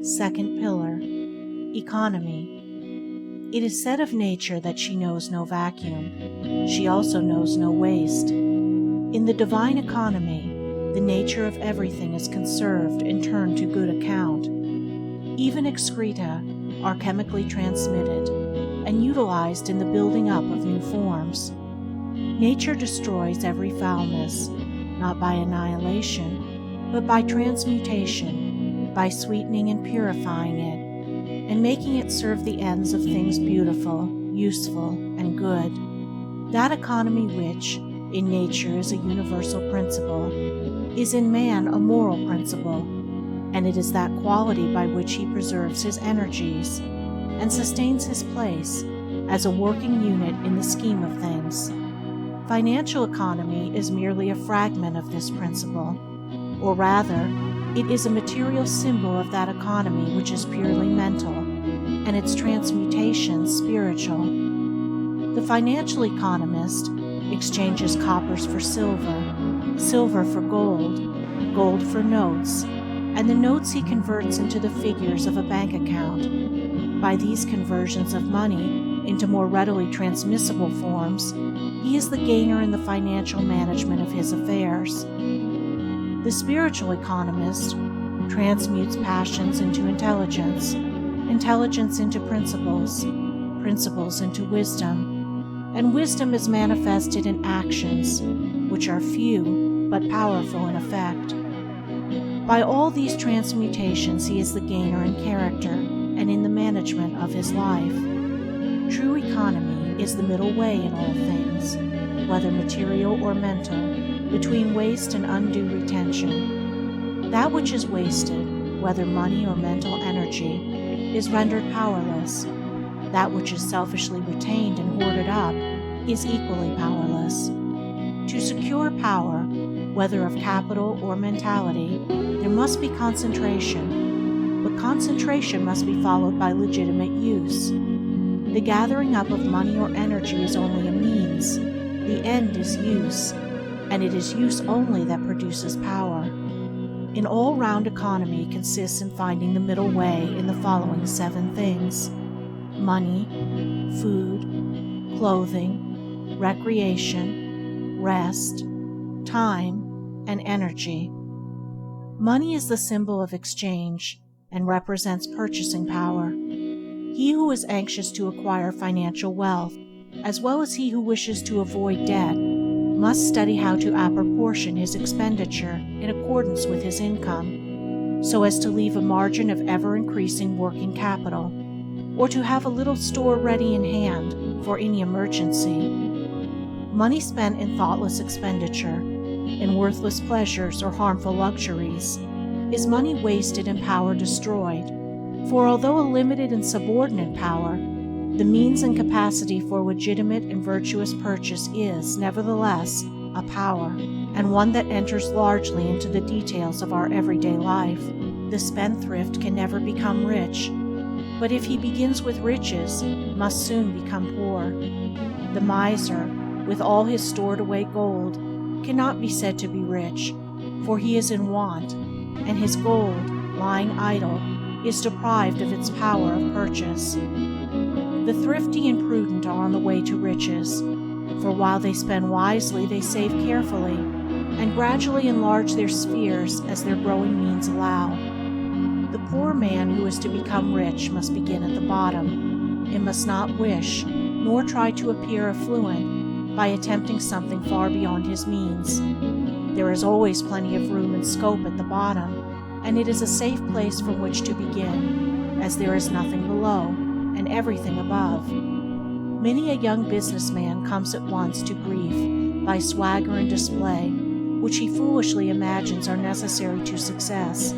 Second pillar, economy. It is said of nature that she knows no vacuum. She also knows no waste. In the divine economy, the nature of everything is conserved and turned to good account. Even excreta are chemically transmitted and utilized in the building up of new forms. Nature destroys every foulness, not by annihilation, but by transmutation, by sweetening and purifying it, and making it serve the ends of things beautiful, useful, and good. That economy which, in nature, is a universal principle, is in man a moral principle, and it is that quality by which he preserves his energies and sustains his place as a working unit in the scheme of things. Financial economy is merely a fragment of this principle, or rather, it is a material symbol of that economy which is purely mental, and its transmutation spiritual. The financial economist exchanges coppers for silver, silver for gold, gold for notes, and the notes he converts into the figures of a bank account. By these conversions of money into more readily transmissible forms, he is the gainer in the financial management of his affairs. The spiritual economist transmutes passions into intelligence, intelligence into principles, principles into wisdom, and wisdom is manifested in actions, which are few but powerful in effect. By all these transmutations he is the gainer in character and in the management of his life. True economy is the middle way in all things, whether material or mental, between waste and undue retention. That which is wasted, whether money or mental energy, is rendered powerless. That which is selfishly retained and hoarded up is equally powerless. To secure power, whether of capital or mentality, there must be concentration, but concentration must be followed by legitimate use. The gathering up of money or energy is only a means. The end is use, and it is use only that produces power. An all-round economy consists in finding the middle way in the following 7 things: money, food, clothing, recreation, rest, time, and energy. Money is the symbol of exchange and represents purchasing power. He who is anxious to acquire financial wealth, as well as he who wishes to avoid debt, must study how to apportion his expenditure in accordance with his income, so as to leave a margin of ever-increasing working capital, or to have a little store ready in hand for any emergency. Money spent in thoughtless expenditure, in worthless pleasures or harmful luxuries, is money wasted and power destroyed. For although a limited and subordinate power, the means and capacity for legitimate and virtuous purchase is, nevertheless, a power, and one that enters largely into the details of our everyday life. The spendthrift can never become rich, but if he begins with riches, must soon become poor. The miser, with all his stored away gold, cannot be said to be rich, for he is in want, and his gold, lying idle, is deprived of its power of purchase. The thrifty and prudent are on the way to riches, for while they spend wisely, they save carefully, and gradually enlarge their spheres as their growing means allow. The poor man who is to become rich must begin at the bottom, and must not wish, nor try to appear affluent by attempting something far beyond his means. There is always plenty of room and scope at the bottom, and it is a safe place from which to begin, as there is nothing below, and everything above. Many a young businessman comes at once to grief by swagger and display, which he foolishly imagines are necessary to success,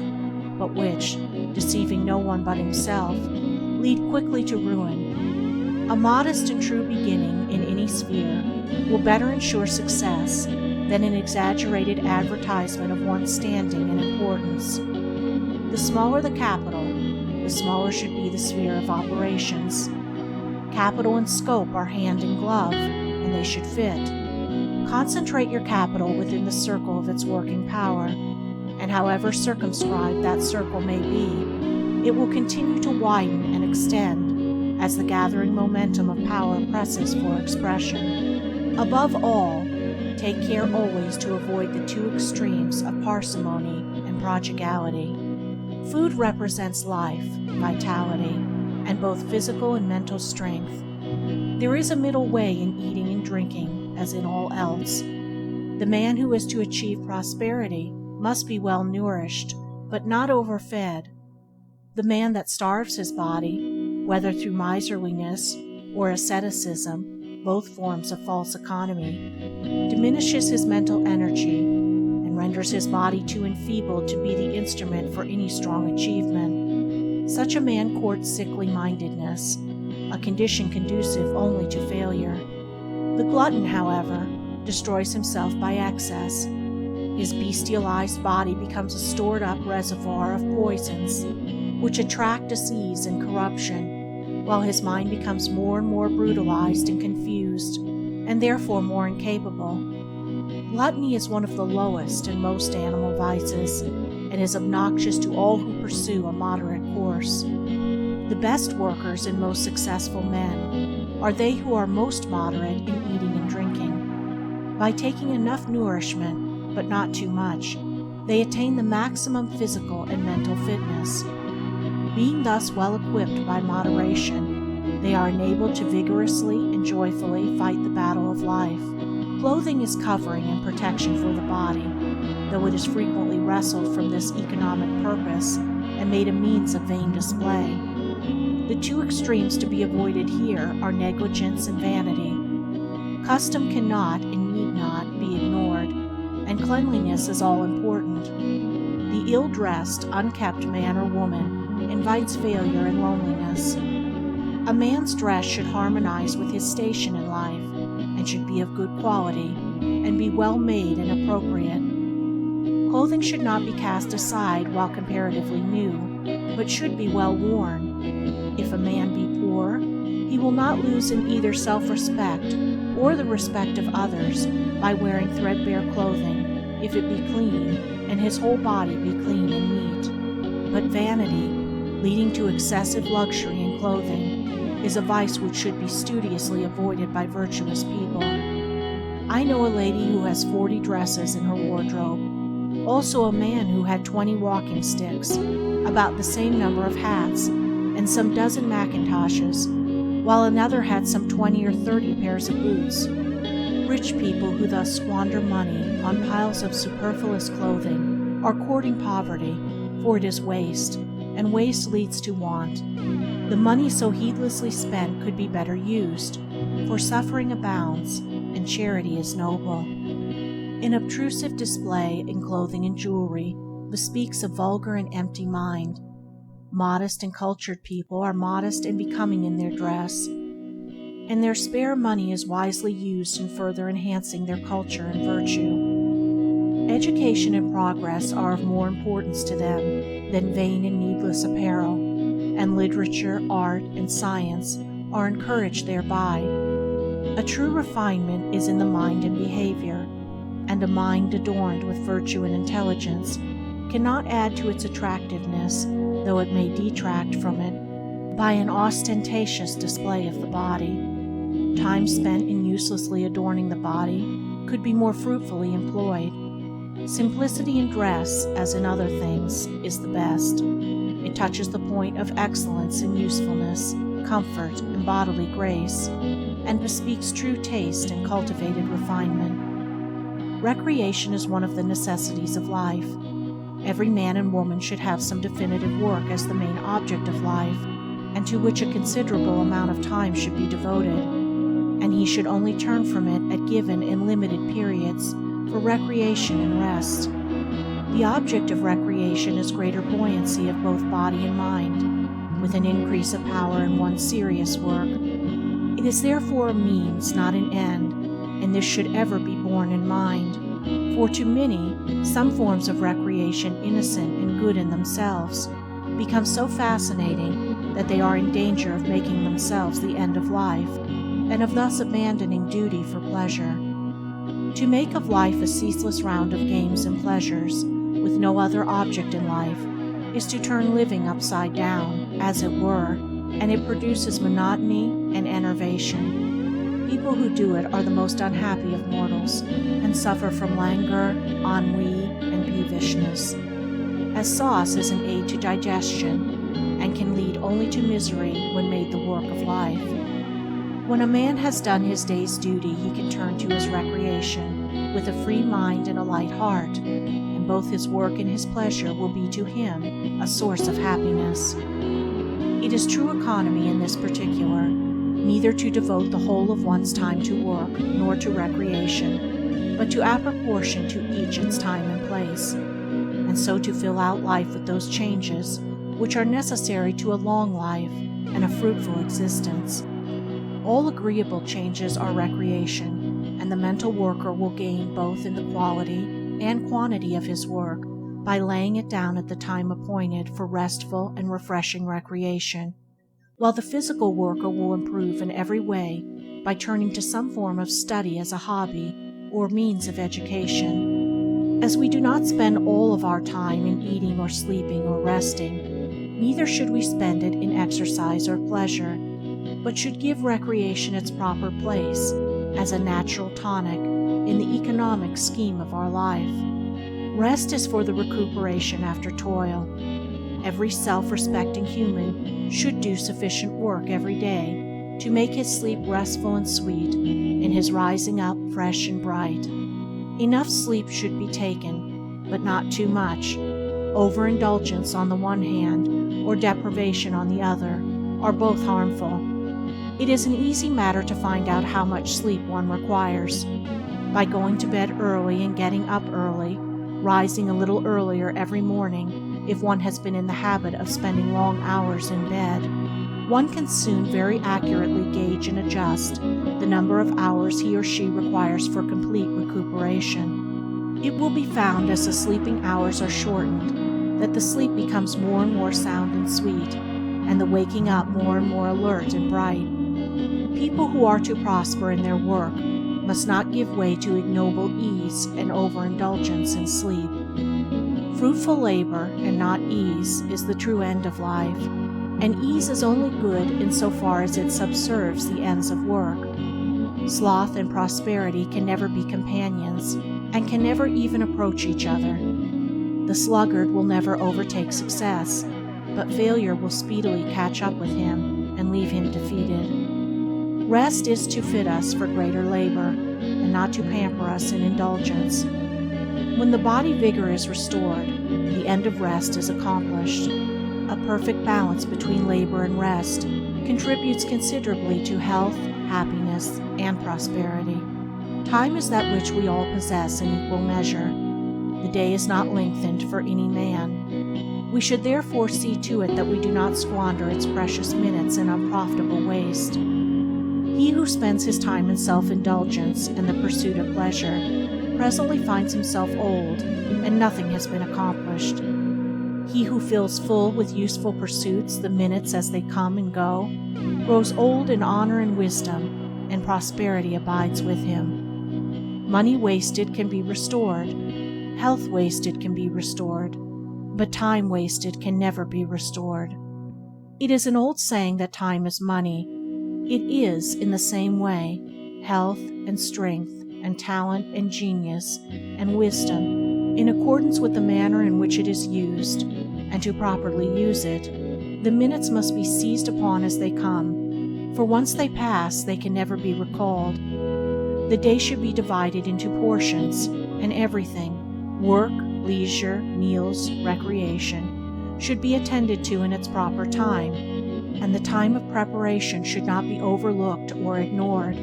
but which, deceiving no one but himself, lead quickly to ruin. A modest and true beginning in any sphere will better ensure success than an exaggerated advertisement of one's standing and importance. The smaller the capital, the smaller should be the sphere of operations. Capital and scope are hand in glove, and they should fit. Concentrate your capital within the circle of its working power, and however circumscribed that circle may be, It will continue to widen and extend as the gathering momentum of power presses for expression. Above all, take care always to avoid the two extremes of parsimony and prodigality. Food represents life, vitality, and both physical and mental strength. There is a middle way in eating and drinking, as in all else. The man who is to achieve prosperity must be well nourished, but not overfed. The man that starves his body, whether through miserliness or asceticism, both forms of false economy, diminishes his mental energy and renders his body too enfeebled to be the instrument for any strong achievement. Such a man courts sickly mindedness, a condition conducive only to failure. The glutton, however, destroys himself by excess. His bestialized body becomes a stored-up reservoir of poisons, which attract disease and corruption, while his mind becomes more and more brutalized and confused, and therefore more incapable. Gluttony is one of the lowest and most animal vices, and is obnoxious to all who pursue a moderate course. The best workers and most successful men are they who are most moderate in eating and drinking. By taking enough nourishment, but not too much, they attain the maximum physical and mental fitness. Being thus well equipped by moderation, they are enabled to vigorously and joyfully fight the battle of life. Clothing is covering and protection for the body, though it is frequently wrestled from this economic purpose and made a means of vain display. The two extremes to be avoided here are negligence and vanity. Custom cannot and need not be ignored, and cleanliness is all important. The ill-dressed, unkept man or woman invites failure and loneliness. A man's dress should harmonize with his station in life, and should be of good quality, and be well made and appropriate. Clothing should not be cast aside while comparatively new, but should be well worn. If a man be poor, he will not lose in either self-respect or the respect of others by wearing threadbare clothing, if it be clean, and his whole body be clean and neat. But vanity, leading to excessive luxury in clothing, is a vice which should be studiously avoided by virtuous people. I know a lady who has 40 dresses in her wardrobe, also a man who had 20 walking sticks, about the same number of hats, and some dozen mackintoshes, while another had some 20 or 30 pairs of boots. Rich people who thus squander money on piles of superfluous clothing are courting poverty, for it is waste, and waste leads to want. The money so heedlessly spent could be better used, for suffering abounds, and charity is noble. An obtrusive display in clothing and jewelry bespeaks a vulgar and empty mind. Modest and cultured people are modest and becoming in their dress, and their spare money is wisely used in further enhancing their culture and virtue. Education and progress are of more importance to them than vain and needless apparel, and literature, art, and science are encouraged thereby. A true refinement is in the mind and behavior, and a mind adorned with virtue and intelligence cannot add to its attractiveness, though it may detract from it, by an ostentatious display of the body. Time spent in uselessly adorning the body could be more fruitfully employed. Simplicity in dress, as in other things, is the best. It touches the point of excellence in usefulness, comfort, and bodily grace, and bespeaks true taste and cultivated refinement. Recreation is one of the necessities of life. Every man and woman should have some definitive work as the main object of life, and to which a considerable amount of time should be devoted, and he should only turn from it at given and limited periods for recreation and rest. The object of recreation is greater buoyancy of both body and mind, with an increase of power in one's serious work. It is therefore a means, not an end, and this should ever be borne in mind. For to many, some forms of recreation, innocent and good in themselves, become so fascinating that they are in danger of making themselves the end of life, and of thus abandoning duty for pleasure. To make of life a ceaseless round of games and pleasures, with no other object in life, is to turn living upside down, as it were, and it produces monotony and enervation. People who do it are the most unhappy of mortals, and suffer from languor, ennui, and peevishness. As sauce is an aid to digestion, and can lead only to misery when made the work of life. When a man has done his day's duty, he can turn to his recreation with a free mind and a light heart, and both his work and his pleasure will be to him a source of happiness. It is true economy in this particular, neither to devote the whole of one's time to work nor to recreation, but to apportion to each its time and place, and so to fill out life with those changes which are necessary to a long life and a fruitful existence. All agreeable changes are recreation, and the mental worker will gain both in the quality and quantity of his work by laying it down at the time appointed for restful and refreshing recreation, while the physical worker will improve in every way by turning to some form of study as a hobby or means of education. As we do not spend all of our time in eating or sleeping or resting, neither should we spend it in exercise or pleasure, but should give recreation its proper place as a natural tonic in the economic scheme of our life. Rest is for the recuperation after toil. Every self-respecting human should do sufficient work every day to make his sleep restful and sweet, and his rising up fresh and bright. Enough sleep should be taken, but not too much. Overindulgence on the one hand, or deprivation on the other, are both harmful. It is an easy matter to find out how much sleep one requires. By going to bed early and getting up early, rising a little earlier every morning if one has been in the habit of spending long hours in bed, one can soon very accurately gauge and adjust the number of hours he or she requires for complete recuperation. It will be found as the sleeping hours are shortened that the sleep becomes more and more sound and sweet, and the waking up more and more alert and bright. People who are to prosper in their work must not give way to ignoble ease and overindulgence in sleep. Fruitful labor, and not ease, is the true end of life, and ease is only good in so far as it subserves the ends of work. Sloth and prosperity can never be companions, and can never even approach each other. The sluggard will never overtake success, but failure will speedily catch up with him and leave him defeated. Rest is to fit us for greater labor, and not to pamper us in indulgence. When the body vigor is restored, the end of rest is accomplished. A perfect balance between labor and rest contributes considerably to health, happiness, and prosperity. Time is that which we all possess in equal measure. The day is not lengthened for any man. We should therefore see to it that we do not squander its precious minutes in unprofitable waste. He who spends his time in self-indulgence and the pursuit of pleasure presently finds himself old, and nothing has been accomplished. He who fills full with useful pursuits the minutes as they come and go grows old in honor and wisdom, and prosperity abides with him. Money wasted can be restored, health wasted can be restored, but time wasted can never be restored. It is an old saying that time is money. It is, in the same way, health and strength and talent and genius and wisdom, in accordance with the manner in which it is used, and to properly use it, the minutes must be seized upon as they come, for once they pass they can never be recalled. The day should be divided into portions, and everything, work, leisure, meals, recreation, should be attended to in its proper time, and the time of preparation should not be overlooked or ignored.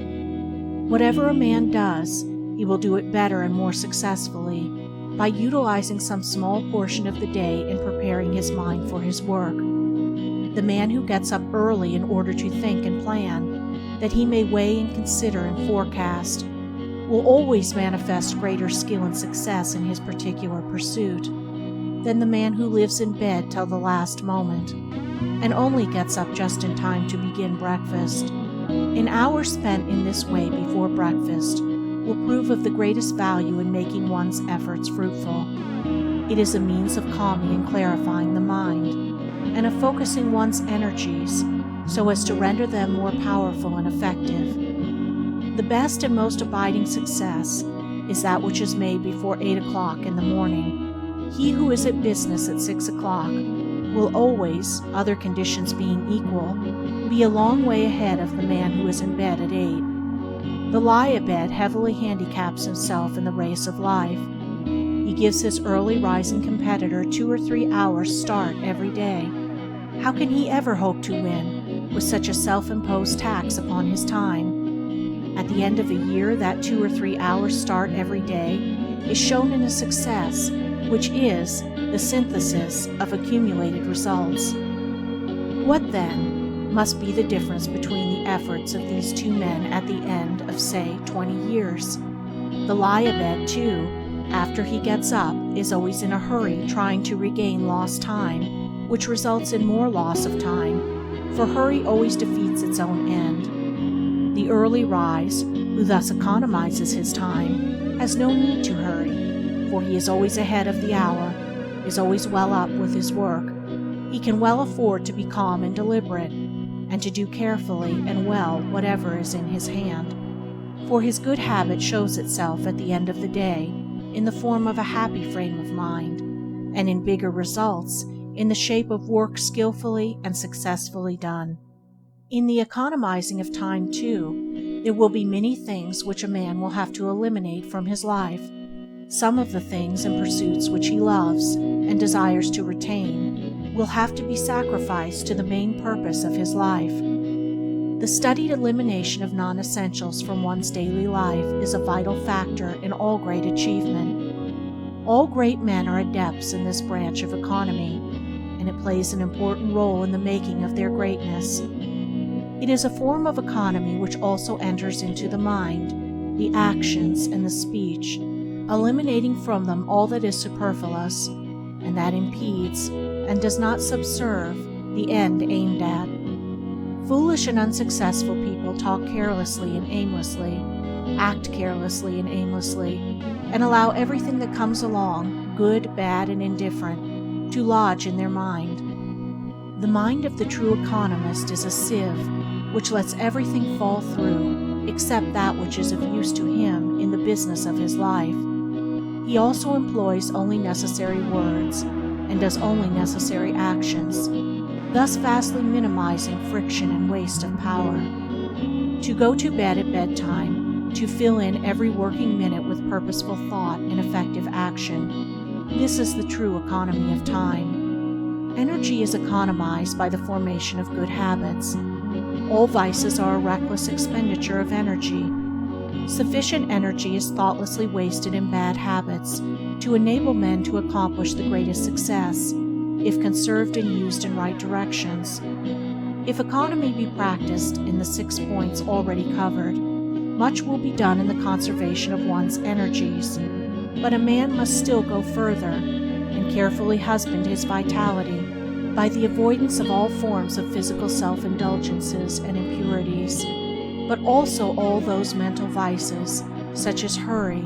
Whatever a man does, he will do it better and more successfully by utilizing some small portion of the day in preparing his mind for his work. The man who gets up early in order to think and plan, that he may weigh and consider and forecast, will always manifest greater skill and success in his particular pursuit than the man who lives in bed till the last moment, and only gets up just in time to begin breakfast. An hour spent in this way before breakfast will prove of the greatest value in making one's efforts fruitful. It is a means of calming and clarifying the mind, and of focusing one's energies so as to render them more powerful and effective. The best and most abiding success is that which is made before 8 o'clock in the morning. He who is at business at 6 o'clock will always, other conditions being equal, be a long way ahead of the man who is in bed at 8. The lie-a-bed heavily handicaps himself in the race of life. He gives his early rising competitor 2 or 3 hours start every day. How can he ever hope to win with such a self-imposed tax upon his time? At the end of a year, that 2 or 3 hours start every day is shown in a success, which is the synthesis of accumulated results. What, then, must be the difference between the efforts of these two men at the end of, say, 20 years? The lie-a-bed, too, after he gets up, is always in a hurry trying to regain lost time, which results in more loss of time, for hurry always defeats its own end. The early rise, who thus economizes his time, has no need to hurry, for he is always ahead of the hour, is always well up with his work. He can well afford to be calm and deliberate, and to do carefully and well whatever is in his hand. For his good habit shows itself at the end of the day in the form of a happy frame of mind, and in bigger results in the shape of work skillfully and successfully done. In the economizing of time, too, there will be many things which a man will have to eliminate from his life. Some of the things and pursuits which he loves and desires to retain will have to be sacrificed to the main purpose of his life. The studied elimination of non-essentials from one's daily life is a vital factor in all great achievement. All great men are adepts in this branch of economy, and it plays an important role in the making of their greatness. It is a form of economy which also enters into the mind, the actions, and the speech, eliminating from them all that is superfluous, and that impedes and does not subserve the end aimed at. Foolish and unsuccessful people talk carelessly and aimlessly, act carelessly and aimlessly, and allow everything that comes along, good, bad, and indifferent, to lodge in their mind. The mind of the true economist is a sieve which lets everything fall through except that which is of use to him in the business of his life. He also employs only necessary words and does only necessary actions, thus vastly minimizing friction and waste of power. To go to bed at bedtime, to fill in every working minute with purposeful thought and effective action, this is the true economy of time. Energy is economized by the formation of good habits. All vices are a reckless expenditure of energy. Sufficient energy is thoughtlessly wasted in bad habits to enable men to accomplish the greatest success, if conserved and used in right directions. If economy be practiced in the 6 points already covered, much will be done in the conservation of one's energies. But a man must still go further, and carefully husband his vitality by the avoidance of all forms of physical self-indulgences and impurities, but also all those mental vices, such as hurry,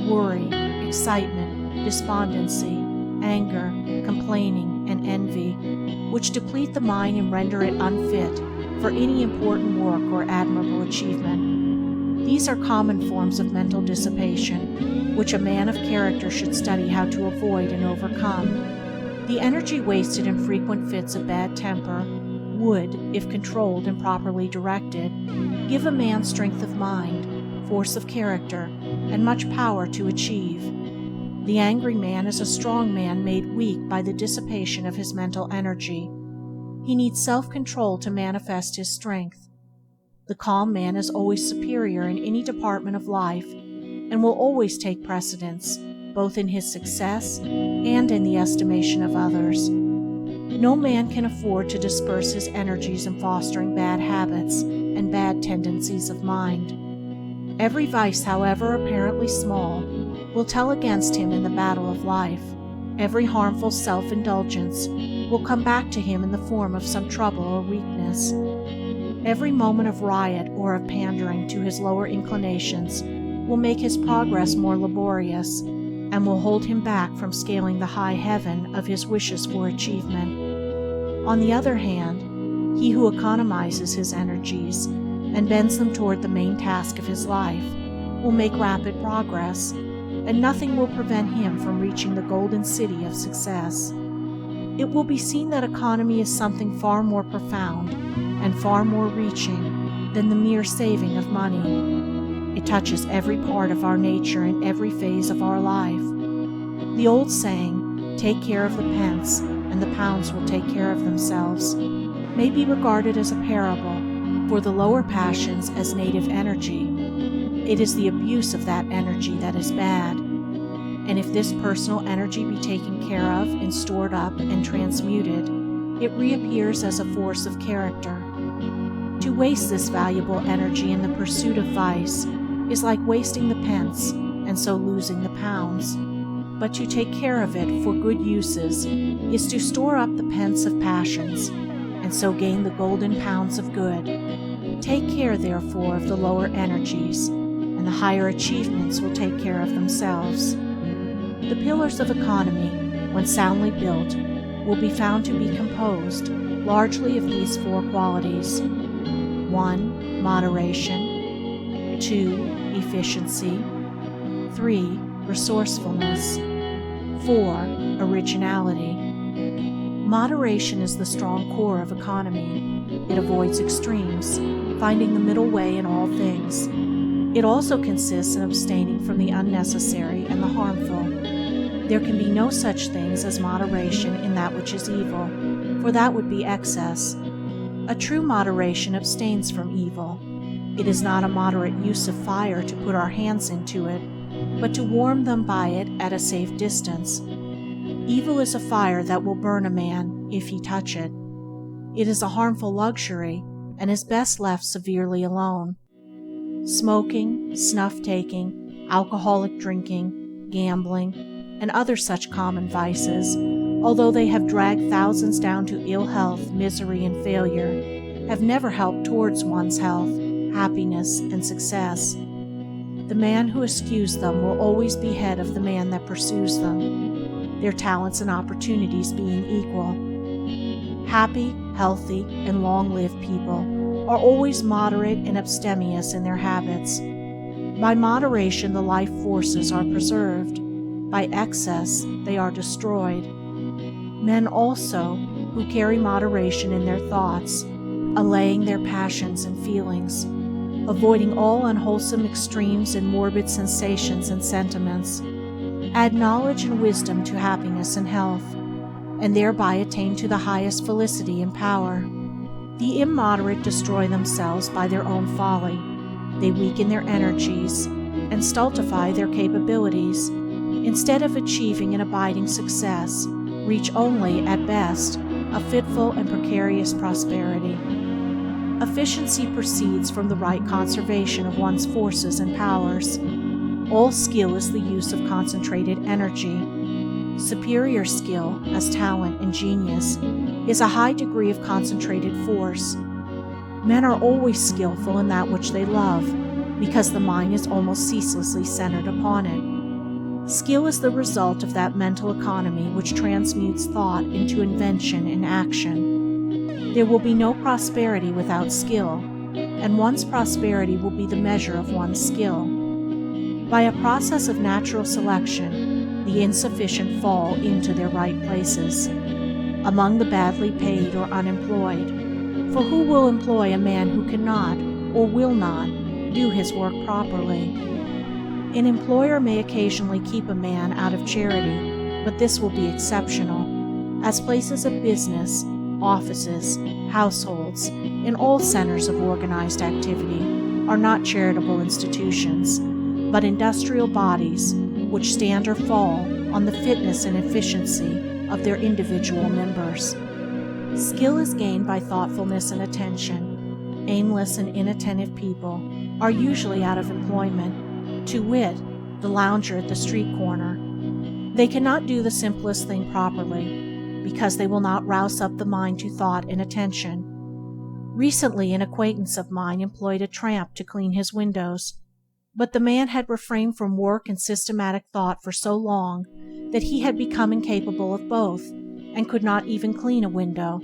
worry, excitement, despondency, anger, complaining, and envy, which deplete the mind and render it unfit for any important work or admirable achievement. These are common forms of mental dissipation, which a man of character should study how to avoid and overcome. The energy wasted in frequent fits of bad temper would, if controlled and properly directed, give a man strength of mind, force of character, and much power to achieve. The angry man is a strong man made weak by the dissipation of his mental energy. He needs self-control to manifest his strength. The calm man is always superior in any department of life, and will always take precedence, both in his success and in the estimation of others. No man can afford to disperse his energies in fostering bad habits and bad tendencies of mind. Every vice, however apparently small, will tell against him in the battle of life. Every harmful self-indulgence will come back to him in the form of some trouble or weakness. Every moment of riot or of pandering to his lower inclinations will make his progress more laborious, and will hold him back from scaling the high heaven of his wishes for achievement. On the other hand, he who economizes his energies and bends them toward the main task of his life will make rapid progress, and nothing will prevent him from reaching the golden city of success. It will be seen that economy is something far more profound and far more reaching than the mere saving of money. It touches every part of our nature and every phase of our life. The old saying, "Take care of the pence, and the pounds will take care of themselves," may be regarded as a parable for the lower passions as native energy. It is the abuse of that energy that is bad. And if this personal energy be taken care of and stored up and transmuted, it reappears as a force of character. To waste this valuable energy in the pursuit of vice is like wasting the pence and so losing the pounds. But to take care of it for good uses is to store up the pence of passions and so gain the golden pounds of good. Take care, therefore, of the lower energies, and the higher achievements will take care of themselves. The pillars of economy, when soundly built, will be found to be composed largely of these four qualities: 1. Moderation. 2. Efficiency. 3. Resourcefulness. 4. Originality. Moderation is the strong core of economy. It avoids extremes, finding the middle way in all things. It also consists in abstaining from the unnecessary and the harmful. There can be no such things as moderation in that which is evil, for that would be excess. A true moderation abstains from evil. It is not a moderate use of fire to put our hands into it, but to warm them by it at a safe distance. Evil is a fire that will burn a man if he touch it. It is a harmful luxury, and is best left severely alone. Smoking, snuff-taking, alcoholic drinking, gambling, and other such common vices, although they have dragged thousands down to ill health, misery, and failure, have never helped towards one's health, happiness, and success. The man who eschews them will always be head of the man that pursues them, their talents and opportunities being equal. Happy, healthy, and long-lived people are always moderate and abstemious in their habits. By moderation, the life forces are preserved. By excess, they are destroyed. Men also, who carry moderation in their thoughts, allaying their passions and feelings, avoiding all unwholesome extremes and morbid sensations and sentiments, add knowledge and wisdom to happiness and health, and thereby attain to the highest felicity and power. The immoderate destroy themselves by their own folly. They weaken their energies and stultify their capabilities. Instead of achieving an abiding success, reach only, at best, a fitful and precarious prosperity. Efficiency proceeds from the right conservation of one's forces and powers. All skill is the use of concentrated energy. Superior skill, as talent and genius, is a high degree of concentrated force. Men are always skillful in that which they love, because the mind is almost ceaselessly centered upon it. Skill is the result of that mental economy which transmutes thought into invention and action. There will be no prosperity without skill, and one's prosperity will be the measure of one's skill. By a process of natural selection, the insufficient fall into their right places, among the badly paid or unemployed. For who will employ a man who cannot, or will not, do his work properly? An employer may occasionally keep a man out of charity, but this will be exceptional, as places of business, offices, households, and all centers of organized activity are not charitable institutions, but industrial bodies which stand or fall on the fitness and efficiency of their individual members. Skill is gained by thoughtfulness and attention. Aimless and inattentive people are usually out of employment, to wit, the lounger at the street corner. They cannot do the simplest thing properly, because they will not rouse up the mind to thought and attention. Recently, an acquaintance of mine employed a tramp to clean his windows. But the man had refrained from work and systematic thought for so long that he had become incapable of both, and could not even clean a window.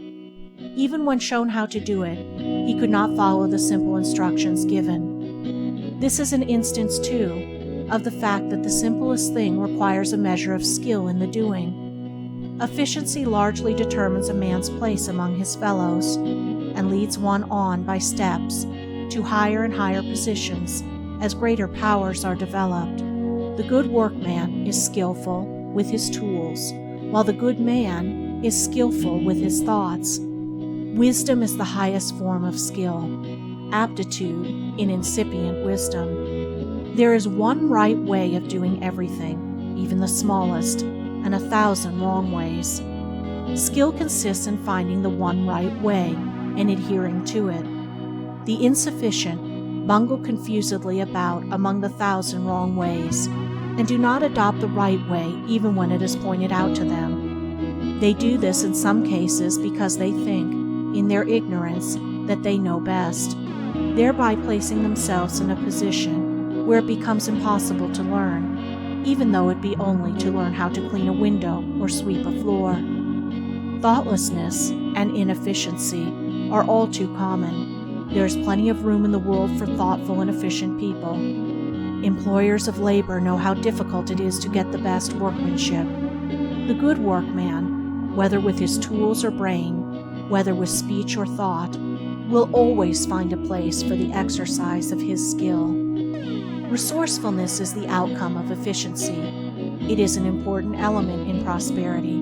Even when shown how to do it, he could not follow the simple instructions given. This is an instance, too, of the fact that the simplest thing requires a measure of skill in the doing. Efficiency largely determines a man's place among his fellows, and leads one on by steps to higher and higher positions as greater powers are developed. The good workman is skillful with his tools, while the good man is skillful with his thoughts. Wisdom is the highest form of skill, aptitude in incipient wisdom. There is one right way of doing everything, even the smallest, and 1,000 wrong ways. Skill consists in finding the one right way and adhering to it. The insufficient bungle confusedly about among the 1,000 wrong ways, and do not adopt the right way even when it is pointed out to them. They do this in some cases because they think, in their ignorance, that they know best, thereby placing themselves in a position where it becomes impossible to learn, even though it be only to learn how to clean a window or sweep a floor. Thoughtlessness and inefficiency are all too common. There is plenty of room in the world for thoughtful and efficient people. Employers of labor know how difficult it is to get the best workmanship. The good workman, whether with his tools or brain, whether with speech or thought, will always find a place for the exercise of his skill. Resourcefulness is the outcome of efficiency. It is an important element in prosperity,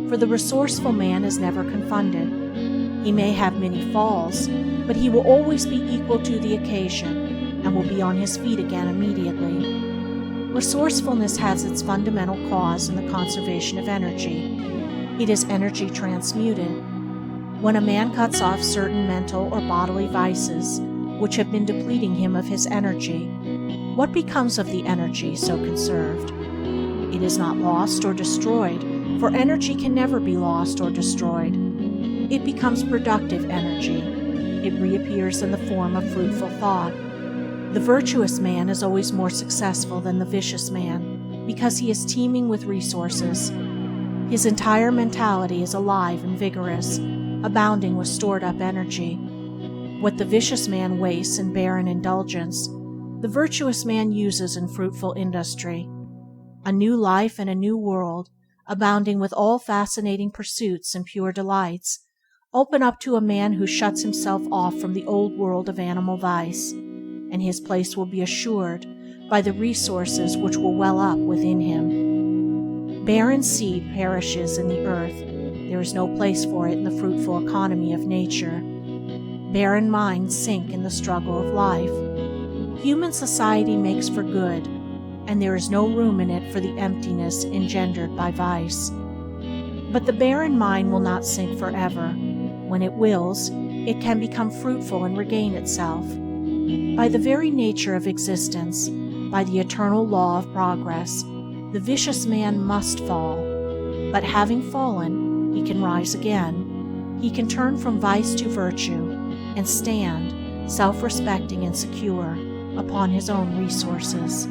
for the resourceful man is never confounded. He may have many falls, but he will always be equal to the occasion, and will be on his feet again immediately. Resourcefulness has its fundamental cause in the conservation of energy. It is energy transmuted. When a man cuts off certain mental or bodily vices which have been depleting him of his energy, what becomes of the energy so conserved? It is not lost or destroyed, for energy can never be lost or destroyed. It becomes productive energy. It reappears in the form of fruitful thought. The virtuous man is always more successful than the vicious man because he is teeming with resources. His entire mentality is alive and vigorous, abounding with stored-up energy. What the vicious man wastes in barren indulgence, the virtuous man uses in fruitful industry. A new life and a new world, abounding with all fascinating pursuits and pure delights, open up to a man who shuts himself off from the old world of animal vice, and his place will be assured by the resources which will well up within him. Barren seed perishes in the earth. There is no place for it in the fruitful economy of nature. Barren minds sink in the struggle of life. Human society makes for good, and there is no room in it for the emptiness engendered by vice. But the barren mind will not sink forever. When it wills, it can become fruitful and regain itself. By the very nature of existence, by the eternal law of progress, the vicious man must fall. But having fallen, he can rise again. He can turn from vice to virtue and stand, self-respecting and secure, upon his own resources.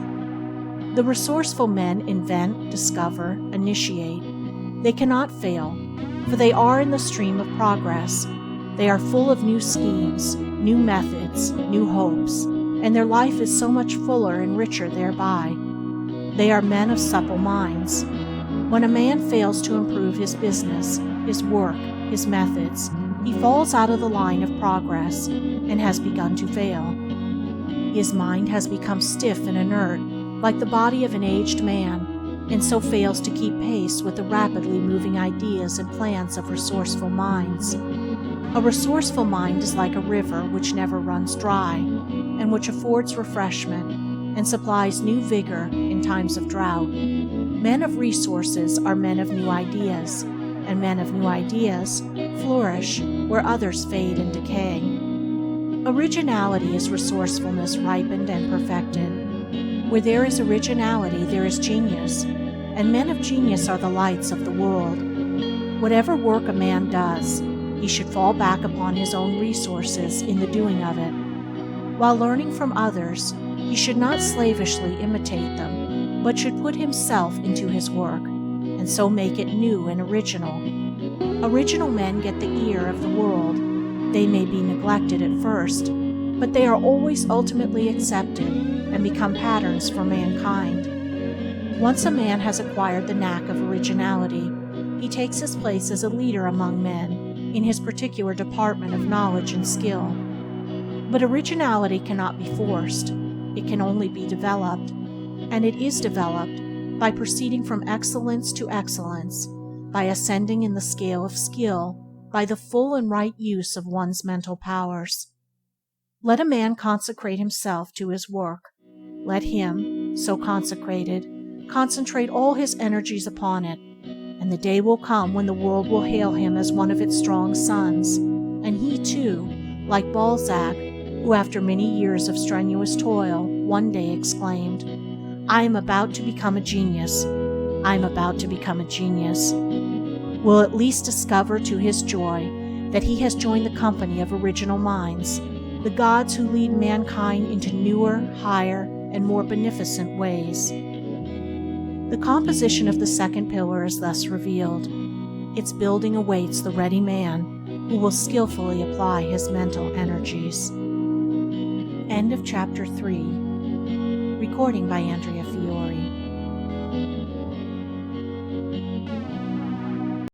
The resourceful men invent, discover, initiate. They cannot fail, for they are in the stream of progress. They are full of new schemes, new methods, new hopes, and their life is so much fuller and richer thereby. They are men of supple minds. When a man fails to improve his business, his work, his methods, he falls out of the line of progress and has begun to fail. His mind has become stiff and inert, like the body of an aged man, and so fails to keep pace with the rapidly moving ideas and plans of resourceful minds. A resourceful mind is like a river which never runs dry, and which affords refreshment and supplies new vigor in times of drought. Men of resources are men of new ideas, and men of new ideas flourish where others fade and decay. Originality is resourcefulness ripened and perfected. Where there is originality, there is genius, and men of genius are the lights of the world. Whatever work a man does, he should fall back upon his own resources in the doing of it. While learning from others, He should not slavishly imitate them, but should put himself into his work, and so make it new and original. Original men get the ear of the world. They may be neglected at first, but they are always ultimately accepted and become patterns for mankind. Once a man has acquired the knack of originality, he takes his place as a leader among men in his particular department of knowledge and skill. But originality cannot be forced. It can only be developed, and it is developed by proceeding from excellence to excellence, by ascending in the scale of skill, by the full and right use of one's mental powers. Let a man consecrate himself to his work. Let him, so consecrated, concentrate all his energies upon it, and the day will come when the world will hail him as one of its strong sons, and he too, like Balzac, who after many years of strenuous toil one day exclaimed, "I am about to become a genius. I am about to become a genius," will at least discover to his joy that he has joined the company of original minds, the gods who lead mankind into newer, higher, and more beneficent ways. The composition of the second pillar is thus revealed. Its building awaits the ready man who will skillfully apply his mental energies. End of Chapter 3. Recording by Andrea Fiore.